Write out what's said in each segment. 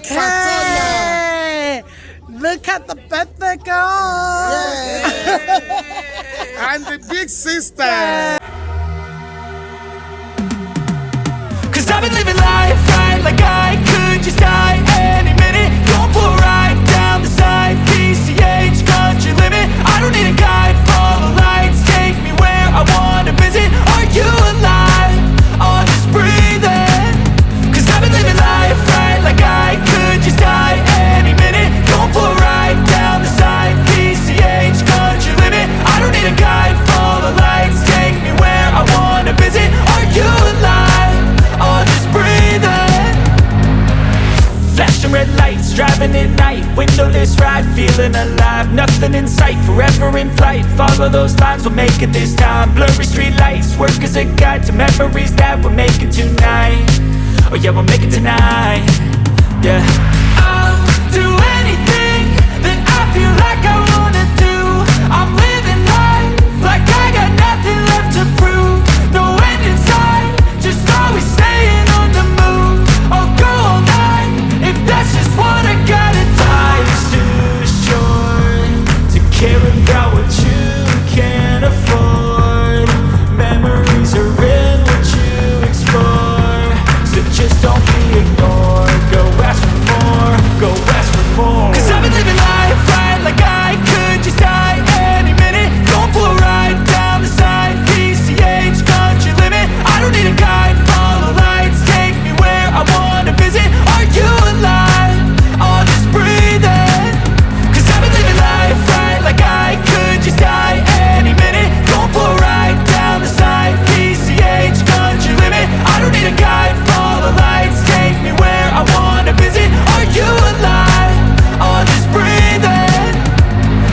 Hey, look at the birthday girl. And the big sister. Cause I've been living life right like I could just die any minute. Going for a ride down the side, PCH country limit. I don't need a guide, follow lights, take me where I wanna visit. Are you alive? Or just breathing? Cause I've been living life right like I could just die any minute. Going for a ride down the side, PCH country limit. I don't need a guide, follow lights, take me where I wanna visit. Are you alive? Or just breathing? Flashing red lights, driving at night, windowless ride, feeling alive. Nothing in sight, forever in flight. Follow those lines, we'll make it this time. Blurry street lights, work as a guide to memories that we're making tonight. Oh yeah, we'll make it tonight. Yeah. I'll do anything that I feel like I wanna do. I'm living life like I got nothing left to prove. No end in sight, just always staying on the move. I'll go all night if that's just what I gotta do. Life's too short to care about what you can't afford. Memories are in what you explore, so just don't be ignored. Go ask for more, go ask for more. Cause I've been living life right like I could just die any minute. Going for a ride down the side, PCH country limit. I don't need a guide, follow lights, take me where I wanna visit. Are you alive? Or just breathing? Cause I've been living life right like I could just die any minute. Going for a ride down the side, PCH country limit. I don't need a guide, follow lights, take me where I wanna visit. Are you alive? Or just breathing?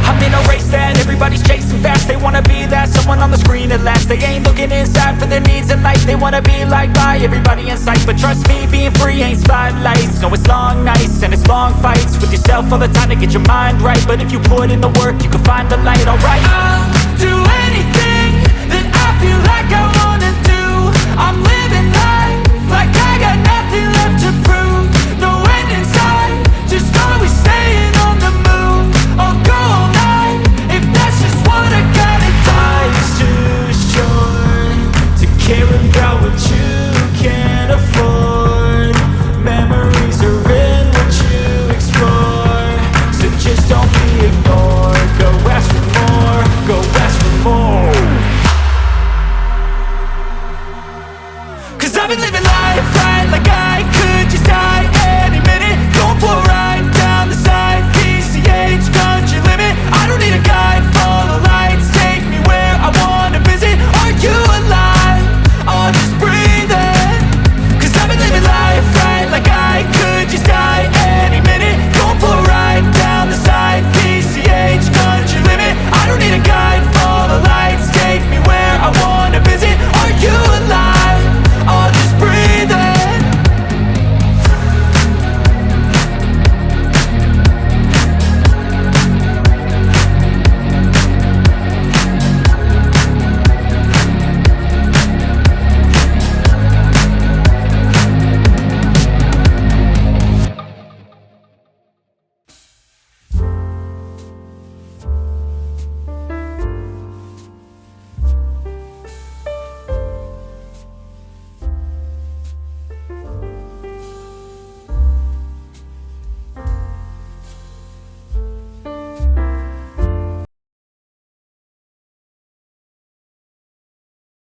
I'm in a race that everybody's chasing fast. They wanna be that someone on the screen at last. They ain't looking inside for their needs in life. They wanna be liked by everybody in sight. But trust me, being free ain't spotlights. No, it's long nights and it's long fights with yourself all the time to get your mind right. But if you put in the work, you can find the light, alright. I'll do anything that I feel like I wanna do. I'm living